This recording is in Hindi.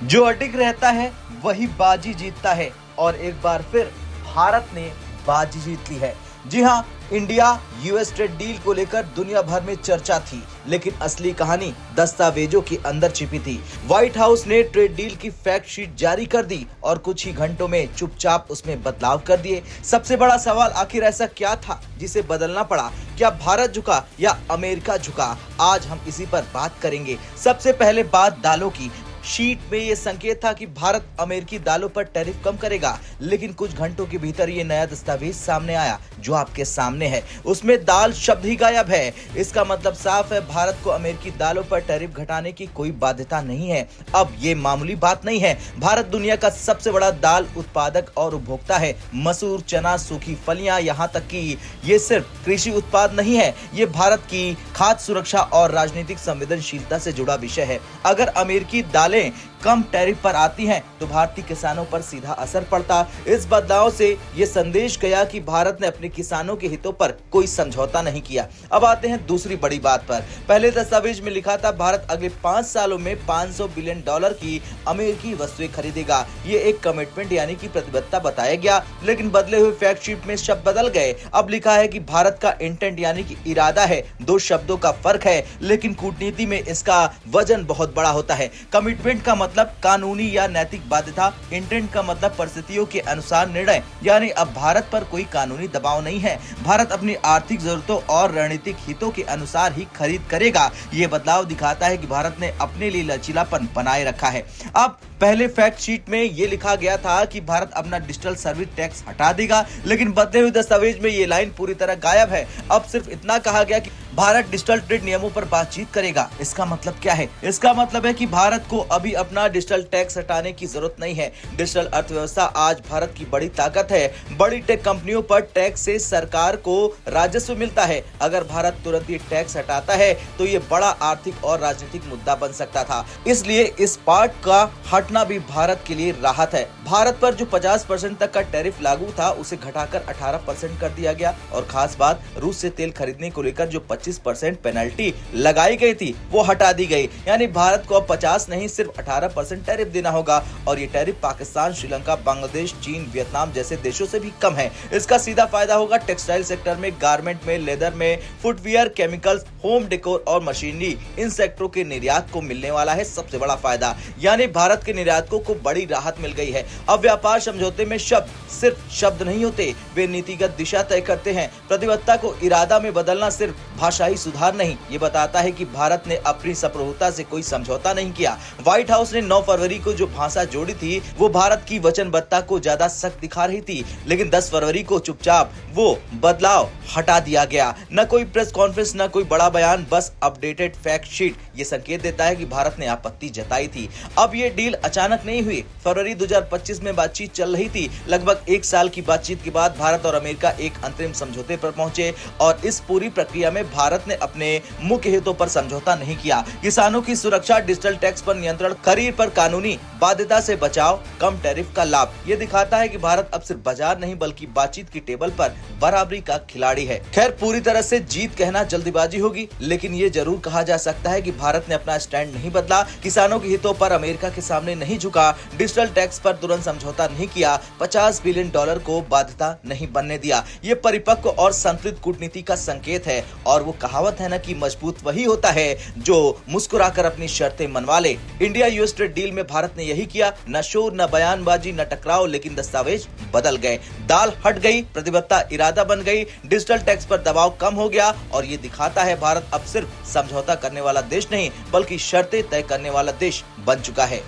जो अडिग रहता है वही बाजी जीतता है और एक बार फिर भारत ने बाजी जीत ली है। जी हां, इंडिया यूएस ट्रेड डील को लेकर दुनिया भर में चर्चा थी, लेकिन असली कहानी दस्तावेजों के अंदर छिपी थी। व्हाइट हाउस ने ट्रेड डील की फैक्ट शीट जारी कर दी और कुछ ही घंटों में चुपचाप उसमें बदलाव कर दिए। सबसे बड़ा सवाल, आखिर ऐसा क्या था जिसे बदलना पड़ा? क्या भारत झुका या अमेरिका झुका? आज हम इसी पर बात करेंगे। सबसे पहले बात दालों की। शीट में ये संकेत था कि भारत अमेरिकी दालों पर टैरिफ कम करेगा, लेकिन कुछ घंटों के भीतर ये नया दस्तावेज सामने आया जो आपके सामने है। उसमें दाल शब्द ही गायब है। इसका मतलब साफ है, भारत को अमेरिकी दालों पर टैरिफ घटाने की कोई बाध्यता नहीं है। अब ये मामूली बात नहीं है। भारत दुनिया का सबसे बड़ा दाल उत्पादक और उपभोक्ता है। मसूर, चना, सूखी फलियां, यहाँ तक कि ये सिर्फ कृषि उत्पाद नहीं है, ये भारत की खाद्य सुरक्षा और राजनीतिक संवेदनशीलता से जुड़ा विषय है। अगर अमेरिकी दालें कम टैरिफ पर आती हैं तो भारतीय किसानों पर सीधा असर पड़ता। इस बदलाव से ये संदेश गया कि भारत ने अपने किसानों के हितों पर कोई समझौता नहीं किया। अब आते हैं दूसरी बड़ी बात पर। पहले दस्तावेज में लिखा था भारत अगले 5 सालों में $500 बिलियन की अमेरिकी वस्तुएं खरीदेगा। ये एक कमिटमेंट यानी कि प्रतिबद्धता बताया गया, लेकिन बदले हुए फैक्ट शीट में शब्द बदल गए। अब लिखा है कि भारत का इंटेंट यानी कि इरादा है। 2 शब्दों का फर्क है, लेकिन कूटनीति में इसका वजन बहुत बड़ा होता है। कमिटमेंट का मतलब कानूनी या नैतिक बाध्यता, इंटेंट का मतलब परिस्थितियों के अनुसार निर्णय, यानी अब भारत पर कोई कानूनी दबाव नहीं है। भारत अपनी आर्थिक जरूरतों और रणनीतिक हितों के अनुसार ही खरीद करेगा। ये बदलाव दिखाता है कि भारत ने अपने लिए लचीलापन बनाए रखा है। अब पहले फैक्ट शीट में ये लिखा गया था कि भारत अपना डिजिटल सर्विस टैक्स हटा देगा, लेकिन बदले हुए दस्तावेज में ये लाइन पूरी तरह गायब है। अब सिर्फ इतना कहा गया कि भारत डिजिटल ट्रेड नियमों पर बातचीत करेगा। इसका मतलब क्या है? इसका मतलब है कि भारत को अभी अपना डिजिटल टैक्स हटाने की जरूरत नहीं है। डिजिटल अर्थव्यवस्था आज भारत की बड़ी ताकत है। बड़ी टेक कंपनियों पर टैक्स से सरकार को राजस्व मिलता है। अगर भारत तुरंत ये टैक्स हटाता है तो ये बड़ा आर्थिक और राजनीतिक मुद्दा बन सकता था। इसलिए इस पार्ट का हटना भी भारत के लिए राहत है। भारत पर जो 50% तक का टैरिफ लागू था उसे घटाकर 18% कर दिया गया, और खास बात, रूस से तेल खरीदने को लेकर जो 25% पेनल्टी लगाई गई थी वो हटा दी गई। यानी भारत को अब 50 नहीं सिर्फ 18% टैरिफ देना होगा, और ये टैरिफ पाकिस्तान, श्रीलंका, बांग्लादेश, चीन, वियतनाम जैसे देशों से भी कम है। इसका सीधा फायदा होगा टेक्सटाइल सेक्टर में, गारमेंट में, लेदर में, फुटवियर, केमिकल्स, होम डेकोर और मशीनरी, इन सेक्टरों के निर्यात को मिलने वाला है सबसे बड़ा फायदा। यानी भारत के निर्यातकों को बड़ी राहत मिल गई है। अब व्यापार समझौते में शब्द सिर्फ शब्द नहीं होते, वे नीतिगत दिशा तय करते हैं। प्रतिबद्धता को इरादा में बदलना सिर्फ भाषाई सुधार नहीं, ये बताता है कि भारत ने अपनी संप्रभुता से कोई समझौता नहीं किया। व्हाइट हाउस ने 9 फरवरी को जो भाषा जोड़ी थी वो भारत की वचनबद्धता को ज्यादा सख्त दिखा रही थी, लेकिन 10 फरवरी को चुपचाप वो बदलाव हटा दिया गया। न कोई प्रेस कॉन्फ्रेंस, न कोई बड़ा बयान, बस अपडेटेड फैक्ट शीट। ये संकेत देता है कि भारत ने आपत्ति जताई थी। अब ये डील अचानक नहीं हुई। फरवरी 2025 में बातचीत चल रही थी। लगभग 1 साल की बातचीत के बाद भारत और अमेरिका एक अंतरिम समझौते पर पहुंचे, और इस पूरी प्रक्रिया में भारत ने अपने मुख्य हितों पर समझौता नहीं किया। किसानों की सुरक्षा, डिजिटल टैक्स पर नियंत्रण, खरीद पर कानूनी बाध्यता से बचाव, कम टैरिफ का लाभ। ये दिखाता है कि भारत अब सिर्फ बाजार नहीं बल्कि बातचीत की टेबल पर बराबरी का खिलाड़ी है। खैर, पूरी तरह से जीत कहना जल्दीबाजी होगी, लेकिन ये जरूर कहा जा सकता है कि भारत ने अपना स्टैंड नहीं बदला, किसानों के हितों पर अमेरिका के सामने नहीं झुका, डिजिटल टैक्स पर तुरंत समझौता नहीं किया, $50 बिलियन को बाध्यता नहीं बनने दिया। ये परिपक्व और संतुलित कूटनीति का संकेत है, और वो कहावत है ना कि मजबूत वही होता है जो मुस्कुराकर अपनी शर्तें मनवा ले। इंडिया यूएस ट्रेड डील में भारत ने यही किया। न शोर, न बयानबाजी, न टकराव, लेकिन दस्तावेज बदल गए। दाल हट गई, प्रतिबद्धता इरादा बन गई, डिजिटल टैक्स पर दबाव कम हो गया, और ये दिखाता है भारत अब सिर्फ समझौता करने वाला देश नहीं बल्कि शर्तें तय करने वाला देश बन चुका है।